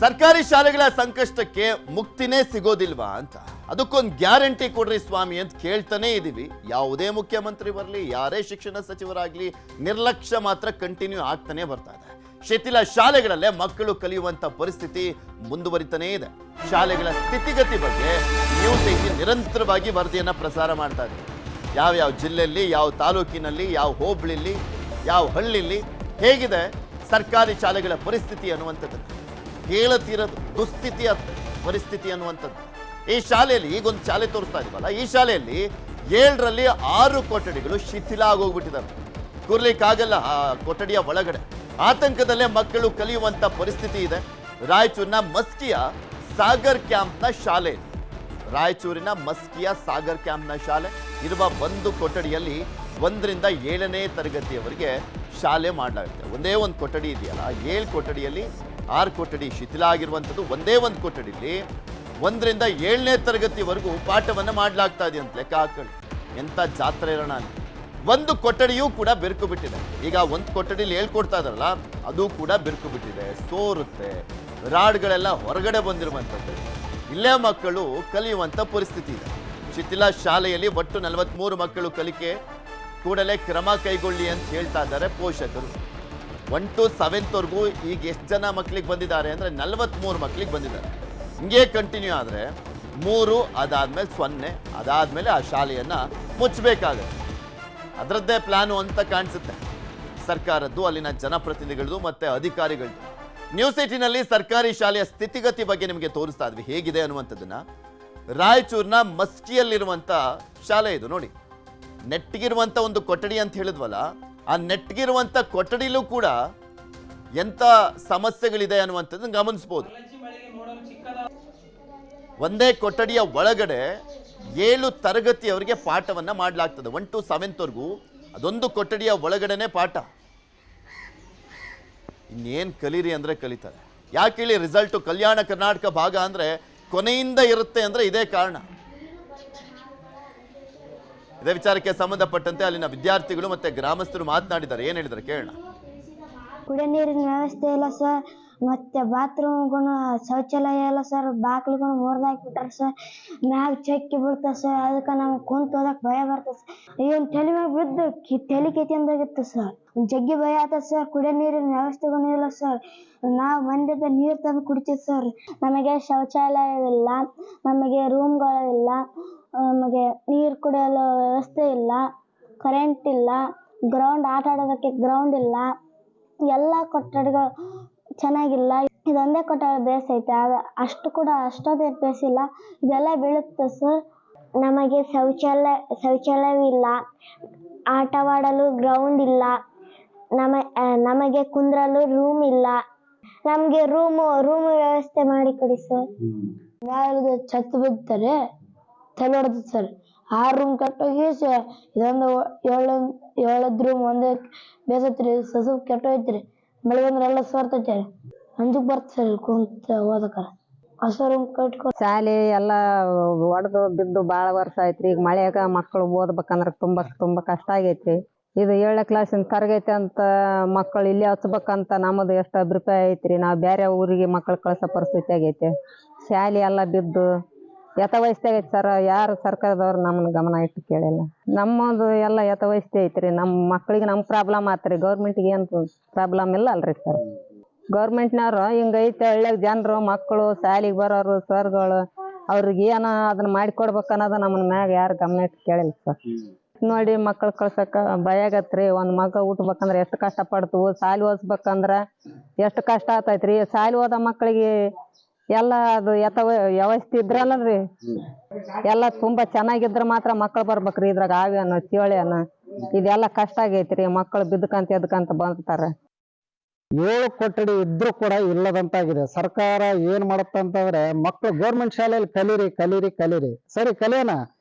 ಸರ್ಕಾರಿ ಶಾಲೆಗಳ ಸಂಕಷ್ಟಕ್ಕೆ ಮುಕ್ತಿನೇ ಸಿಗೋದಿಲ್ವಾ ಅಂತ, ಅದಕ್ಕೊಂದು ಗ್ಯಾರಂಟಿ ಕೊಡ್ರಿ ಸ್ವಾಮಿ ಅಂತ ಕೇಳ್ತಾನೆ ಇದೀವಿ. ಯಾವುದೇ ಮುಖ್ಯಮಂತ್ರಿ ಬರಲಿ, ಯಾರೇ ಶಿಕ್ಷಣ ಸಚಿವರಾಗ್ಲಿ, ನಿರ್ಲಕ್ಷ್ಯ ಮಾತ್ರ ಕಂಟಿನ್ಯೂ ಆಗ್ತಾನೆ ಬರ್ತಾ ಇದೆ. ಶಿಥಿಲ ಶಾಲೆಗಳಲ್ಲೇ ಮಕ್ಕಳು ಕಲಿಯುವಂತ ಪರಿಸ್ಥಿತಿ ಮುಂದುವರಿತಾನೇ ಇದೆ. ಶಾಲೆಗಳ ಸ್ಥಿತಿಗತಿ ಬಗ್ಗೆ ನ್ಯೂಸ್ 18 ನಿರಂತರವಾಗಿ ವರದಿಯನ್ನ ಪ್ರಸಾರ ಮಾಡ್ತಾ ಇದೆ. ಯಾವ ಜಿಲ್ಲೆಯಲ್ಲಿ, ಯಾವ ತಾಲೂಕಿನಲ್ಲಿ, ಯಾವ ಹೋಬಳಿಲಿ, ಯಾವ ಹಳ್ಳಿಲಿ ಹೇಗಿದೆ ಸರ್ಕಾರಿ ಶಾಲೆಗಳ ಪರಿಸ್ಥಿತಿ ಅನ್ನುವಂಥದ್ದು ಹೇಳತಿರೋದು, ದುಸ್ಥಿತಿಯ ಪರಿಸ್ಥಿತಿ ಅನ್ನುವಂಥದ್ದು. ಈ ಶಾಲೆಯಲ್ಲಿ ಈಗೊಂದು ಶಾಲೆ ತೋರಿಸ್ತಾ ಇದೀವಲ್ಲ, ಈ ಶಾಲೆಯಲ್ಲಿ 7ರಲ್ಲಿ 6 ಕೊಠಡಿಗಳು ಶಿಥಿಲ ಆಗೋಗ್ಬಿಟ್ಟಿದ್ದಾವೆ. ಕೂರ್ಲಿಕ್ಕಾಗಲ್ಲ ಆ ಕೊಠಡಿಯ ಒಳಗಡೆ. ಆತಂಕದಲ್ಲೇ ಮಕ್ಕಳು ಕಲಿಯುವಂತ ಪರಿಸ್ಥಿತಿ ಇದೆ. ರಾಯಚೂರಿನ ಮಸ್ಕಿಯ ಸಾಗರ್ ಕ್ಯಾಂಪ್ನ ಶಾಲೆ, ರಾಯಚೂರಿನ ಮಸ್ಕಿಯ ಸಾಗರ್ ಕ್ಯಾಂಪ್ನ ಶಾಲೆ ಇರುವ ಒಂದು ಕೊಠಡಿಯಲ್ಲಿ 1ರಿಂದ 7ನೇ ತರಗತಿಯವರೆಗೆ ಶಾಲೆ ಮಾಡಲಾಗುತ್ತೆ. ಒಂದೇ ಒಂದು ಕೊಠಡಿ ಇದೆಯಲ್ಲ, 7 ಕೊಠಡಿಯಲ್ಲಿ 6 ಕೊಠಡಿ ಶಿಥಿಲ ಆಗಿರುವಂಥದ್ದು. ಒಂದೇ ಒಂದು ಕೊಠಡಿಯಲ್ಲಿ 1ರಿಂದ 7ನೇ ತರಗತಿವರೆಗೂ ಪಾಠವನ್ನು ಮಾಡಲಾಗ್ತಾ ಇದೆ ಅಂತ ಲೆಕ್ಕ ಹಾಕೊಳ್ಳಿ. ಎಂಥ ಜಾತ್ರೆ ಇರೋಣ ಅಂತ. ಒಂದು ಕೊಠಡಿಯೂ ಕೂಡ ಬೆರ್ಕು ಬಿಟ್ಟಿದೆ. ಈಗ ಒಂದು ಕೊಠಡಿಲಿ ಹೇಳ್ಕೊಡ್ತಾ ಇದಾರಲ್ಲ, ಅದು ಕೂಡ ಬೆರ್ಕು ಬಿಟ್ಟಿದೆ, ಸೋರುತ್ತೆ, ರಾಡ್ಗಳೆಲ್ಲ ಹೊರಗಡೆ ಬಂದಿರುವಂಥದ್ದು. ಇಲ್ಲೇ ಮಕ್ಕಳು ಕಲಿಯುವಂಥ ಪರಿಸ್ಥಿತಿ ಇದೆ. ಶಿಥಿಲ ಶಾಲೆಯಲ್ಲಿ ಒಟ್ಟು 43 ಮಕ್ಕಳು ಕಲಿಕೆ, ಕೂಡಲೇ ಕ್ರಮ ಕೈಗೊಳ್ಳಿ ಅಂತ ಹೇಳ್ತಾ ಇದ್ದಾರೆ ಪೋಷಕರು. 1 to 7th ಈಗ ಎಷ್ಟು ಜನ ಮಕ್ಕಳಿಗೆ ಬಂದಿದ್ದಾರೆ ಅಂದರೆ 43 ಮಕ್ಕಳಿಗೆ ಬಂದಿದ್ದಾರೆ. ಹಿಂಗೆ ಕಂಟಿನ್ಯೂ ಆದರೆ 3, ಅದಾದ್ಮೇಲೆ 0, ಅದಾದ್ಮೇಲೆ ಆ ಶಾಲೆಯನ್ನು ಮುಚ್ಚಬೇಕಾಗುತ್ತೆ. ಅದರದ್ದೇ ಪ್ಲಾನು ಅಂತ ಕಾಣಿಸುತ್ತೆ ಸರ್ಕಾರದ್ದು, ಅಲ್ಲಿನ ಜನಪ್ರತಿನಿಧಿಗಳದ್ದು ಮತ್ತೆ ಅಧಿಕಾರಿಗಳದ್ದು. ನ್ಯೂಸ್ 18ನಲ್ಲಿ ಸರ್ಕಾರಿ ಶಾಲೆಯ ಸ್ಥಿತಿಗತಿ ಬಗ್ಗೆ ನಿಮಗೆ ತೋರಿಸ್ತಾ ಇದ್ವಿ ಹೇಗಿದೆ ಅನ್ನುವಂಥದ್ದನ್ನ. ರಾಯಚೂರಿನ ಮಸ್ಕಿಯಲ್ಲಿರುವಂಥ ಶಾಲೆ ಇದು ನೋಡಿ. ನೆಟ್ಗಿರುವಂಥ ಒಂದು ಕೊಠಡಿ ಅಂತ ಹೇಳಿದ್ವಲ್ಲ, ಆ ನೆಟ್ಗಿರುವಂಥ ಕೊಠಡಿಲೂ ಕೂಡ ಎಂಥ ಸಮಸ್ಯೆಗಳಿದೆ ಅನ್ನುವಂಥದ್ದನ್ನು ಗಮನಿಸ್ಬೋದು. ಒಂದೇ ಕೊಠಡಿಯ ಒಳಗಡೆ 7 ತರಗತಿಯವರಿಗೆ ಪಾಠವನ್ನು ಮಾಡಲಾಗ್ತದೆ. 1 to 7th ಅದೊಂದು ಕೊಠಡಿಯ ಒಳಗಡೆನೆ ಪಾಠ. ಇನ್ನೇನು ಕಲೀರಿ ಅಂದರೆ ಕಲಿತಾರೆ. ಯಾಕೆ ಹೇಳಿ, ರಿಸಲ್ಟು ಕಲ್ಯಾಣ ಕರ್ನಾಟಕ ಭಾಗ ಅಂದರೆ ಕೊನೆಯಿಂದ ಇರುತ್ತೆ ಅಂದರೆ ಇದೇ ಕಾರಣ. ಇದೇ ವಿಚಾರಕ್ಕೆ ಸಂಬಂಧಪಟ್ಟಂತೆ ಅಲ್ಲಿನ ವಿದ್ಯಾರ್ಥಿಗಳು ಮತ್ತೆ ಗ್ರಾಮಸ್ಥರು ಮಾತನಾಡಿದ್ದಾರೆ. ಏನು ಹೇಳಿದ್ದಾರೆ ಕೇಳೋಣ. ಕುಡಿಯೋ ನೀರಿನ ವ್ಯವಸ್ಥೆ ಇಲ್ಲ ಸರ್, ಮತ್ತೆ ಬಾತ್ರೂಮ್ಗೂ ಶೌಚಾಲಯ ಇಲ್ಲ ಸರ್, ಬಾಗಿಲುಗೂ ಮುರಿದಾಕ್ಬಿಟ್ಟಾರೆ ಸರ್, ಮ್ಯಾಗ ಚಕ್ಕಿ ಬಿಡ್ತಾರೆ ಸರ್, ಅದಕ್ಕೆ ನಮ್ಗೆ ಕುಂತು ಓದಕ್ಕೆ ಭಯ ಬರ್ತದೆ ಸರ್. ಇವನ್ ತಲೆ ಮ್ಯಾಗ ಬಿದ್ದು ತಲೆ ಕೆತ್ತಿಂದಾಗಿತ್ತು ಸರ್, ಜಗ್ಗಿ ಭಯ ಆಗ್ತದೆ ಸರ್. ಕುಡಿಯೋ ನೀರಿನ ವ್ಯವಸ್ಥೆಗೂ ಇಲ್ಲ ಸರ್, ನಾವು ಮಂದಿದ ನೀರು ತಂದು ಕುಡಿತೀವಿ ಸರ್. ನಮಗೆ ಶೌಚಾಲಯವಿಲ್ಲ, ನಮಗೆ ರೂಮ್ಗಳಿಲ್ಲ, ನಮಗೆ ನೀರು ಕುಡಿಯಲು ವ್ಯವಸ್ಥೆ ಇಲ್ಲ, ಕರೆಂಟ್ ಇಲ್ಲ, ಗ್ರೌಂಡ್ ಆಟ ಆಡೋದಕ್ಕೆ ಗ್ರೌಂಡ್ ಇಲ್ಲ, ಎಲ್ಲ ಕೊಠಡಿಗಳು ಚೆನ್ನಾಗಿಲ್ಲ. ಇದೊಂದೇ ಕೊಠಡಿ ಬೇಸ್ ಐತೆ, ಅಷ್ಟು ಕೂಡ ಅಷ್ಟೊಂದೇ ಬೇಸಿಲ್ಲ, ಇದೆಲ್ಲ ಬೀಳುತ್ತೆ ಸರ್. ನಮಗೆ ಶೌಚಾಲಯವಿಲ್ಲ, ಆಟವಾಡಲು ಗ್ರೌಂಡ್ ಇಲ್ಲ, ನಮಗೆ ಕುಂದ್ರಲು ರೂಮ್ ಇಲ್ಲ. ನಮಗೆ ರೂಮ್ ವ್ಯವಸ್ಥೆ ಮಾಡಿ ಕೊಡಿ ಸರ್. ಮ್ಯಾಲೆ ಛತ್ ಬಿಡ್ತಾರೆ, ತಲೆ ಹೊಡೆದ ಸರ್. 6 ರೂಮ್ ಕಟ್ಟೋಗಿ ಇದೊಂದು 7th ರೂಮ್ ಒಂದೇ ಬೇಸತ್ರಿ, ಸಸು ಕೆಟ್ಟೋಯ್ತ್ರಿ. ಮಳೆ ಬಂದ್ರೆ ಎಲ್ಲ ಸೋರ್ತೈತೆ, ಅಂಜಕ್ ಬರ್ತದೆ ಕುಂತ ಓದಕ್ಕಾರ. ಹೊಸ ರೂಮ್ ಕಟ್ಕೊ. ಶಾಲೆ ಎಲ್ಲ ಒಡೆದು ಬಿದ್ದು ಭಾಳ ವರ್ಷ ಆಯ್ತ್ರಿ. ಈಗ ಮಳೆಯಾಗ ಮಕ್ಕಳು ಓದ್ಬೇಕಂದ್ರೆ ತುಂಬ ಕಷ್ಟ ಆಗೈತಿ. ಇದು 7ನೇ ಕ್ಲಾಸಿನ ತರಗತಿ ಅಂತ ಮಕ್ಕಳು ಇಲ್ಲಿ ಹಚ್ಬೇಕಂತ ನಮ್ಮದು ಎಷ್ಟು ಅಭಿಪ್ರಾಯ ಐತ್ರಿ. ನಾವು ಬೇರೆ ಊರಿಗೆ ಮಕ್ಕಳು ಕಳ್ಸೋ ಪರಿಸ್ಥಿತಿ ಆಗೈತೆ. ಶಾಲೆ ಎಲ್ಲ ಬಿದ್ದು ಯಥಾವಸ್ಥೆ ಸರ್. ಯಾರು ಸರ್ಕಾರದವ್ರು ನಮ್ಮನ್ನ ಗಮನ ಇಟ್ಟು ಕೇಳಿಲ್ಲ. ನಮ್ಮದು ಎಲ್ಲ ಯಥಾವಸ್ಥೆ ಐತ್ರಿ. ನಮ್ಮ ಮಕ್ಕಳಿಗೆ ನಮ್ಮ ಪ್ರಾಬ್ಲಮ್ ಆತ್ರಿ, ಗೌರ್ಮೆಂಟ್ಗೆ ಏನು ಪ್ರಾಬ್ಲಮ್ ಇಲ್ಲ ಅಲ್ರಿ ಸರ್. ಗೌರ್ಮೆಂಟ್ನವ್ರು ಹಿಂಗೈತೆ, ಹಳ್ಳಿಯಾಗ ಜನರು ಮಕ್ಕಳು ಶಾಲೆಗೆ ಬರೋರು ಸರ್ಗಳು ಅವ್ರಿಗೆ ಏನೋ ಅದನ್ನ ಮಾಡಿಕೊಡ್ಬೇಕು ಅನ್ನೋದು ನಮ್ಮನ್ನ ಮ್ಯಾಗ ಯಾರು ಗಮನ ಇಟ್ಟು ಕೇಳಿಲ್ಲ ಸರ್. ನೋಡಿ ಮಕ್ಕಳು ಕಳ್ಸಕ್ಕ ಭಯ ಆಗತ್ರಿ. ಒಂದು ಮಗ ಹುಟ್ಬೇಕಂದ್ರೆ ಎಷ್ಟು ಕಷ್ಟ ಪಡ್ತು, ಶಾಲೆ ಓದಿಸ್ಬೇಕಂದ್ರೆ ಎಷ್ಟು ಕಷ್ಟ ಆಗ್ತೈತ್ರಿ. ಶಾಲೆ ಓದೋ ಮಕ್ಕಳಿಗೆ ಎಲ್ಲ ಅದು ವ್ಯವಸ್ಥೆ ಇದ್ರಲ್ಲರಿ, ಎಲ್ಲ ತುಂಬಾ ಚೆನ್ನಾಗಿದ್ರ ಮಾತ್ರ ಮಕ್ಕಳು ಬರ್ಬೇಕ್ರಿ. ಇದ್ರಾಗ ಆವಿಯನ್ನ ಚೇಳಿಯನ್ನ ಇದೆಲ್ಲ ಕಷ್ಟ ಆಗೈತ್ರಿ. ಮಕ್ಕಳು ಬಿದ್ದಕಂತ ಎದ್ಕಂತ ಬಂದ್ತಾರೆ. 7 ಕೊಠಡಿ ಇದ್ರೂ ಕೂಡ ಇಲ್ಲದಂತಾಗಿದೆ. ಸರ್ಕಾರ ಏನ್ ಮಾಡತ್ತಂತಂದ್ರೆ, ಮಕ್ಕಳು ಗೌರ್ಮೆಂಟ್ ಶಾಲೆಯಲ್ಲಿ ಕಲೀರಿ ಸರಿ, ಕಲಿಯೋಣ,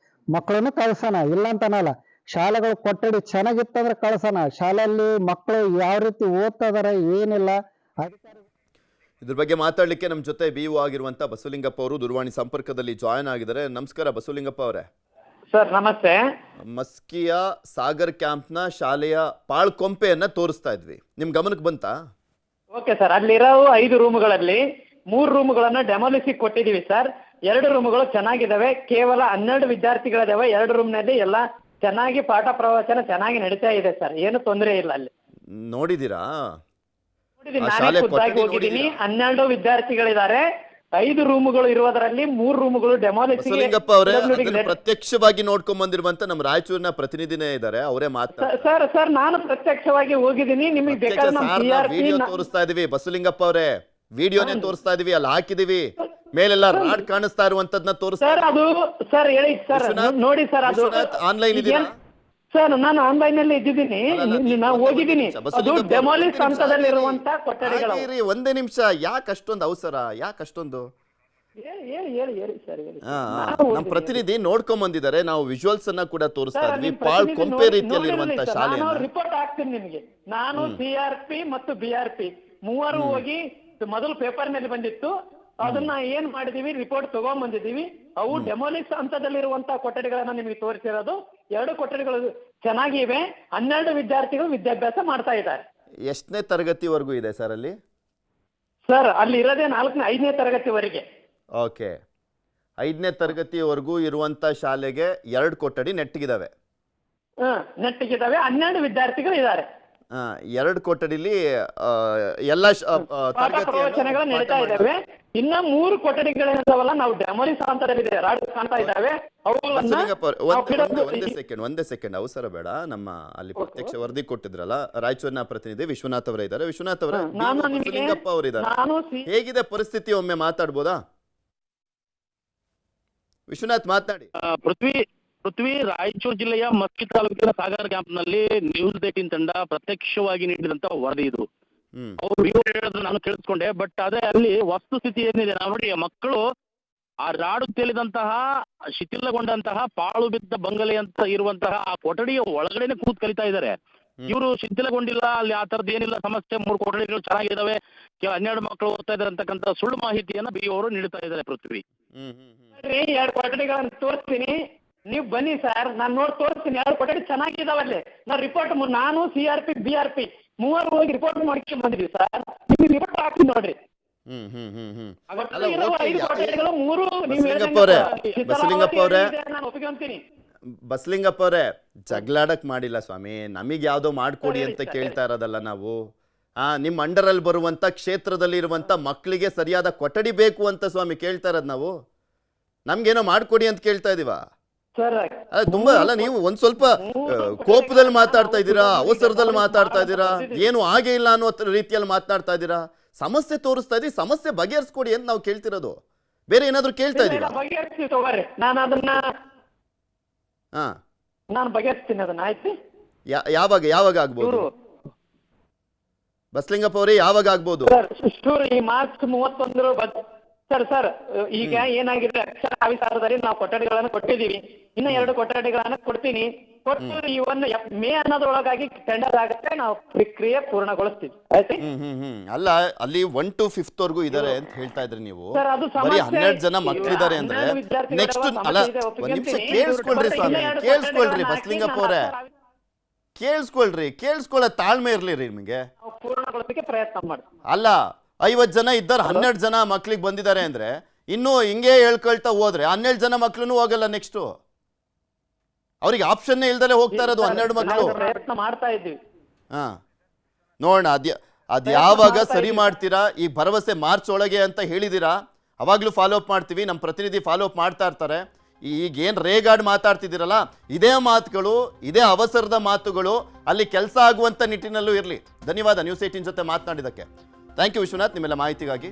ಮಕ್ಕಳನ್ನು ಕಳ್ಸೋಣ, ಇಲ್ಲ ಅಂತನಲ್ಲ. ಶಾಲೆಗಳು ಕೊಠಡಿ ಚೆನ್ನಾಗಿತ್ತಂದ್ರೆ ಕಳ್ಸೋಣ. ಶಾಲೆಯಲ್ಲಿ ಮಕ್ಕಳು ಯಾವ ರೀತಿ ಓದ್ತಾ ಇದಾರೆ ಏನಿಲ್ಲ. ಇದ್ರ ಬಗ್ಗೆ ಮಾತಾಡಲಿಕ್ಕೆ ನಮ್ಮ ಜೊತೆ BO ಆಗಿರುವಂತ ಬಸವಲಿಂಗಪ್ಪ ಅವರು ದೂರವಾಣಿ ಸಂಪರ್ಕದಲ್ಲಿ ಜಾಯಿನ್ ಆಗಿದ್ದಾರೆ. ನಮಸ್ಕಾರ ಬಸವಲಿಂಗಪ್ಪ ಅವರೇ. ಸರ್ ನಮಸ್ತೆ. ಮಸ್ಕಿಯ ಸಾಗರ್ ಕ್ಯಾಂಪ್ನ ಶಾಲೆಯ ಪಾಳ್ಕೊಂಪೆಯನ್ನ ತೋರಿಸ್ತಾ ಇದ್ವಿ, ನಿಮ್ ಗಮನಕ್ಕೆ ಬಂತಾ? ಓಕೆ ಸರ್, ಅಲ್ಲಿರೋ 5 ರೂಮ್ಗಳಲ್ಲಿ 3 ರೂಮ್ಗಳನ್ನ ಡೆಮಾಲಿಸಿ ಕೊಟ್ಟಿದೀವಿ ಸರ್. 2 ರೂಮ್ಗಳು ಚೆನ್ನಾಗಿದ್ದಾವೆ. ಕೇವಲ 12 ವಿದ್ಯಾರ್ಥಿಗಳಿದಾವೆ. 2 ರೂಮ್ನಲ್ಲಿ ಎಲ್ಲ ಚೆನ್ನಾಗಿ ಪಾಠ ಪ್ರವಚನ ಚೆನ್ನಾಗಿ ನಡೀತಾ ಇದೆ ಸರ್. ಏನು ತೊಂದರೆ ಇಲ್ಲ ಅಲ್ಲಿ. ನೋಡಿದೀರಾ? ನೋಡಿದೀನಿ, ಆ ನಾನೇ ಶಾಲೆ ಖುದ್ದಾಗಿ ಕೊಠಡಿ ಹೋಗಿದ್ದೀನಿ. ನೋಡಿದೀರಾ? 12 ವಿದ್ಯಾರ್ಥಿಗಳಿದ್ದಾರೆ. 5 ರೂಮ್ಗಳು ಇರುವುದರಲ್ಲಿ 3 ರೂಮ್ಗಳು ಡೆಮಾಲಿಸಿ. ಬಸವಲಿಂಗಪ್ಪ ಅವರೇ, ಅದನ್ನ ಪ್ರತ್ಯಕ್ಷವಾಗಿ ನೋಡ್ಕೊಂಡ್ ಬಂದಿರುವಂತ ನಮ್ಮ ರಾಯಚೂರಿನ ಪ್ರತಿನಿಧಿನೇ ಇದ್ದಾರೆ, ಅವರೇ ಮಾತಾಡ್ತಾರೆ. ಸರ್ ನಾನು ಪ್ರತ್ಯಕ್ಷವಾಗಿ ಹೋಗಿದ್ದೀನಿ. ನಿಮಗೆ ಬೇಕಾದ್ರೆ ನಮ್ಮ CRP ವಿಡಿಯೋ ತೋರಿಸ್ತಾ ಇದೀವಿ ಬಸವಲಿಂಗಪ್ಪ ಅವರೇ, ವಿಡಿಯೋನೇ ತೋರಿಸ್ತಾ ಇದೀವಿ, ಅಲ್ಲಿ ಹಾಕಿದೀವಿ, ಮೇಲೆಲ್ಲ ರಾಡ್ ಕಾಣಿಸ್ತಾ ಇರುವಂತದ್ನ ತೋರಿಸ್ತಾ. ಸರ್ ಅದು ಸರ್ ಹೇಳಿ ಸರ್, ನೋಡಿ ಸರ್ ಅದು ಆನ್ಲೈನ್ ಇದೆಯಾ ಸರ್? ನಾನು ಆನ್ಲೈನ್ ನಲ್ಲಿ ಇದ್ದಿದ್ದೀನಿ, ನಾನು ಹೋಗಿದ್ದೀನಿ. ಅದು ಡೆಮಾಲಿಸ್ ಹಂತದಲ್ಲಿರುವಂತ ಕೊಠಡಿಗಳು. ಒಂದೇ ನಿಮಿಷ, ಯಾಕೆ ಅಷ್ಟೊಂದು ಅವಸರ, ಯಾಕೆ ಅಷ್ಟೊಂದು? ಹೇಳಿ ಸರ್ ಹೇಳಿ. ನಮ್ಮ ಪ್ರತಿನಿಧಿ ನೋಡ್ಕೊಂಡ್ ಬಂದಿದ್ದಾರೆ, ನಾವು ವಿಜುವಲ್ಸ್ ಅನ್ನ ಕೂಡ ತೋರಿಸ್ತಾ ಇದ್ವಿ. ಪಾಳ್ ಕೊಂಪೆ ರೀತಿಯಲ್ಲಿರುವಂತ ಶಾಲೆ. ರಿಪೋರ್ಟ್ ಹಾಕ್ತೀನಿ ನಿಮಗೆ. ನಾನು CRP ಮತ್ತು BRP ಮೂವರು ಹೋಗಿ ಮೊದಲು ಪೇಪರ್ ನಲ್ಲಿ ಬಂದಿತ್ತು, ಅದನ್ನ ಏನ್ ಮಾಡಿದೀವಿ, ರಿಪೋರ್ಟ್ ತಗೊಂಡ್ ಬಂದಿದೀವಿ. ಅವು ಡೆಮಾಲಿಸ್ ಹಂತದಲ್ಲಿರುವಂತಹ ಕೊಠಡಿಗಳನ್ನ ನಿಮಗೆ ತೋರಿಸಿರೋದು. 2 ಕೊಠಡಿಗಳು ಚೆನ್ನಾಗಿವೆ. 12 ವಿದ್ಯಾರ್ಥಿಗಳು ವಿದ್ಯಾಭ್ಯಾಸ ಮಾಡ್ತಾ ಇದ್ದಾರೆ. ಎಷ್ಟನೇ ತರಗತಿವರೆಗೂ ಇದೆ ಸರ್ ಅಲ್ಲಿ? ಸರ್ ಅಲ್ಲಿ ಇರೋದೇ 4ನೇ 5ನೇ ತರಗತಿವರೆಗೆ. ಓಕೆ, 5ನೇ ತರಗತಿವರೆಗೂ ಇರುವಂತ ಶಾಲೆಗೆ 2 ಕೊಠಡಿ ನೆಟ್ಟಿಗಿದಾವೆ. ನೆಟ್ಟಿಗಿದಾವೆ. 12 ವಿದ್ಯಾರ್ಥಿಗಳು ಇದ್ದಾರೆ. 2 ಕೊಠಡಿಲಿ ಎಲ್ಲ ಪ್ರವಚನಗಳು ನಡೀತಾ ಇದ್ದಾವೆ. ಇನ್ನ 3 ಕೊಠಡಿಗಳಿದಾವಲ್ಲ, ನಾವು ಡೆಮಾಲಿಸ್ ಹಂತದಲ್ಲಿದೆ, ರಾಡ್ ಕಾಣ್ತಾ ಇದ್ದಾವೆ. ಒಂದೇ ಸೆಕೆಂಡ್ ಅವಸರ ಬೇಡ. ನಮ್ಮ ಅಲ್ಲಿ ಪ್ರತ್ಯಕ್ಷ ವರದಿ ಕೊಟ್ಟಿದ್ರಲ್ಲ ರಾಯಚೂರಿನ ಪ್ರತಿನಿಧಿ ವಿಶ್ವನಾಥ್ ಅವರೇ ಇದ್ದಾರೆ. ವಿಶ್ವನಾಥ್ ಅವರೇ, ಬಸವಲಿಂಗಪ್ಪ ಅವರಿದ್ದಾರೆ, ಹೇಗಿದೆ ಪರಿಸ್ಥಿತಿ ಒಮ್ಮೆ ಮಾತಾಡ್ಬೋದಾ? ವಿಶ್ವನಾಥ್ ಮಾತನಾಡಿ. ಪೃಥ್ವಿ, ರಾಯಚೂರು ಜಿಲ್ಲೆಯ ಮಸ್ಕಿ ತಾಲೂಕಿನ ಸಾಗರ ಕ್ಯಾಂಪ್ನಲ್ಲಿ ನ್ಯೂಸ್ 18 ತಂಡ ಪ್ರತ್ಯಕ್ಷವಾಗಿ ನೀಡಿದಂತ ವರದಿ ಇದು. ಅವ್ರು ಹೇಳೋದು ನಾನು ಕೇಳಿಸ್ಕೊಂಡೆ. ಬಟ್ ಅದೇ ಅಲ್ಲಿ ವಸ್ತುಸ್ಥಿತಿ ಏನಿದೆ ನಾವು ನೋಡಿ, ಮಕ್ಕಳು ಆ ರಾಡು ತೇಲಿದಂತಹ ಶಿಥಿಲಗೊಂಡಂತಹ ಪಾಳು ಬಿದ್ದ ಬಂಗಲೆ ಅಂತ ಇರುವಂತಹ ಆ ಕೊಠಡಿಯ ಒಳಗಡೆನೆ ಕೂತ್ ಕಲಿತಾ ಇದ್ದಾರೆ. ಇವರು ಶಿಥಿಲಗೊಂಡಿಲ್ಲ, ಅಲ್ಲಿ ಆ ತರದ್ದು ಏನಿಲ್ಲ ಸಮಸ್ಯೆ. 3 ಕೊಠಡಿಗಳು ಚೆನ್ನಾಗಿದ್ದಾವೆ, 12 ಮಕ್ಕಳು ಓದ್ತಾ ಇದ್ದಾರೆ ಅಂತಕ್ಕಂಥ ಸುಳ್ಳು ಮಾಹಿತಿಯನ್ನ BO ಅವರು ನೀಡ್ತಾ ಇದ್ದಾರೆ. ಪೃಥ್ವಿ, 2 ಕೊಠಡಿಗಳನ್ನು ತೋರಿಸ್ತೀನಿ, ನೀವು ಬನ್ನಿ ಸರ್, ನಾನು ನೋಡಿ ತೋರಿಸ್ತೀನಿ. 2 ಕೊಠಡಿ ಚೆನ್ನಾಗಿದಾವಲ್ಲಿ. ನಾನು ರಿಪೋರ್ಟ್, ನಾನು CRP BRP ಮೂವರು ಹೋಗಿ ರಿಪೋರ್ಟ್ ಮಾಡ್ಕೊಂಡು ಬಂದಿದ್ವಿ ಸರ್. ನಿಮ್ಗೆ ರಿಪೋರ್ಟ್ ಹಾಕ್ತೀನಿ ನೋಡ್ರಿ. ಬಸಲಿಂಗಪ್ಪ ಅವರೇ, ಜಗಳಾಡಕ್ ಮಾಡಿಲ್ಲ ಸ್ವಾಮಿ, ನಮಗ್ ಯಾವ್ದೋ ಮಾಡ್ಕೊಡಿ ಅಂತ ಕೇಳ್ತಾ ಇರೋದಲ್ಲ ನಾವು. ನಿಮ್ ಅಂಡರಲ್ಲಿ ಬರುವಂತ ಕ್ಷೇತ್ರದಲ್ಲಿ ಇರುವಂತ ಮಕ್ಕಳಿಗೆ ಸರಿಯಾದ ಕೊಠಡಿ ಬೇಕು ಅಂತ ಸ್ವಾಮಿ ಕೇಳ್ತಾ ಇರೋದು ನಾವು. ನಮ್ಗೇನೋ ಮಾಡ್ಕೊಡಿ ಅಂತ ಕೇಳ್ತಾ ಇದೀವ? ತುಂಬಾ ಅಲ್ಲ, ನೀವು ಒಂದ್ ಸ್ವಲ್ಪ ಕೋಪದಲ್ಲಿ ಮಾತಾಡ್ತಾ ಇದ್ದೀರಾ, ಅವಸರದಲ್ಲಿ ಮಾತಾಡ್ತಾ ಇದ್ದೀರಾ, ಏನು ಹಾಗೆ ಇಲ್ಲ ಅನ್ನೋ ರೀತಿಯಲ್ಲಿ ಮಾತನಾಡ್ತಾ ಇದ್ದೀರಾ. ಸಮಸ್ಯೆ ತೋರಿಸ್ತಾ ಇದೀವಿ, ಸಮಸ್ಯೆ ಬಗೆಹರಿಸ್ಕೊಡಿ ಅಂತ ನಾವು ಕೇಳ್ತಿರೋದು, ಬೇರೆ ಏನಾದ್ರು ಕೇಳ್ತಾ ಇದೀರಾ? ಯಾವಾಗ ಆಗ್ಬೋದು ಬಸಲಿಂಗಪ್ಪ ಅವರೇ, ಯಾವಾಗ ಆಗ್ಬೋದು? ಈ ಮಾರ್ಚ್ 31 ಸರ್ ಈಗ ಏನಾಗಿದೆ, ಅಕ್ಷರ ಆವಿಷ್ಕಾರದಲ್ಲಿ ನಾವು ಕೊಠಡಿಗಳನ್ನು ಕೊಟ್ಟಿದ್ದೀವಿ. ಇನ್ನ 2 ಕೊಠಡಿಗಳನ್ನ ಕೊಡ್ತೀನಿ. ಕೊಟ್ಟು ಇವನ್ನ ಮೇ ಅನ್ನೋದ್ರೊಳಗಾಗಿ ಟೆಂಡರ್ ಆಗುತ್ತೆ, ನಾವು ಪ್ರಕ್ರಿಯೆ ಪೂರ್ಣಗೊಳಿಸ್ತೀವಿ. ಆಯ್ತು? ಅಲ್ಲ, ಅಲ್ಲಿ 1 to 5th ವರೆಗೂ ಇದಾರೆ ಅಂತ ಹೇಳ್ತಾ ಇದ್ರಿ ನೀವು. ಬರೀ 12 ಜನ ಮಕ್ಕಳಿದ್ದಾರೆ ಅಂದ್ರೆ ನೆಕ್ಸ್ಟ್ ಅಲ್ಲ, ಒಂದ್ ನಿಮಿಷ ಕೇಳಿಸ್ಕೊಳ್ರಿ ಸ್ವಾಮಿ, ಕೇಳಿಸ್ಕೊಳ್ರಿ ಬಸಲಿಂಗಪ್ಪ ಅವರೇ, ಕೇಳಿಸ್ಕೊಳ್ಳೋ ತಾಳ್ಮೆ ಇರ್ಲಿ ನಿಮಗೆ. ಪೂರ್ಣಗೊಳಿಸಕ್ಕೆ ಪ್ರಯತ್ನ ಮಾಡಿ. ಅಲ್ಲ, 50 ಜನ ಇದ್ದಾರೆ, 12 ಜನ ಮಕ್ಳಿಗೆ ಬಂದಿದ್ದಾರೆ ಅಂದ್ರೆ ಇನ್ನು ಹಿಂಗೆ ಹೇಳ್ಕೊಳ್ತಾ ಹೋದ್ರೆ 12 ಜನ ಮಕ್ಳು ಹೋಗಲ್ಲ. ನೆಕ್ಸ್ಟ್ ಅವ್ರಿಗೆ ಆಪ್ಷನ್ ಇಲ್ದಲೆ ಹೋಗ್ತಾ ಇರೋದು 12 ಮಕ್ಕಳು. ಪ್ರಯತ್ನ ಮಾಡ್ತಾ ಇದ್ದೀವಿ. ನೋಡೋಣ ಅದ್ ಯಾವಾಗ ಸರಿ ಮಾಡ್ತೀರಾ. ಈ ಭರವಸೆ ಮಾರ್ಚ್ ಒಳಗೆ ಅಂತ ಹೇಳಿದೀರಾ, ಅವಾಗ್ಲೂ ಫಾಲೋ ಅಪ್ ಮಾಡ್ತೀವಿ, ನಮ್ಮ ಪ್ರತಿನಿಧಿ ಫಾಲೋ ಅಪ್ ಮಾಡ್ತಾ ಇರ್ತಾರೆ. ಈಗೇನ್ ರೇಗಾಡ್ ಮಾತಾಡ್ತಿದ್ದೀರಲ್ಲ, ಇದೇ ಮಾತುಗಳು, ಇದೇ ಅವಸರದ ಮಾತುಗಳು ಅಲ್ಲಿ ಕೆಲಸ ಆಗುವಂತ ನಿಟ್ಟಿನಲ್ಲೂ ಇರಲಿ. ಧನ್ಯವಾದ ನ್ಯೂಸ್ 18 ಜೊತೆ ಮಾತನಾಡಿದಕ್ಕೆ. ಥ್ಯಾಂಕ್ ಯು ವಿಶ್ವನಾಥ್, ನಿಮ್ಮೆಲ್ಲ ಮಾಹಿತಿಗಾಗಿ.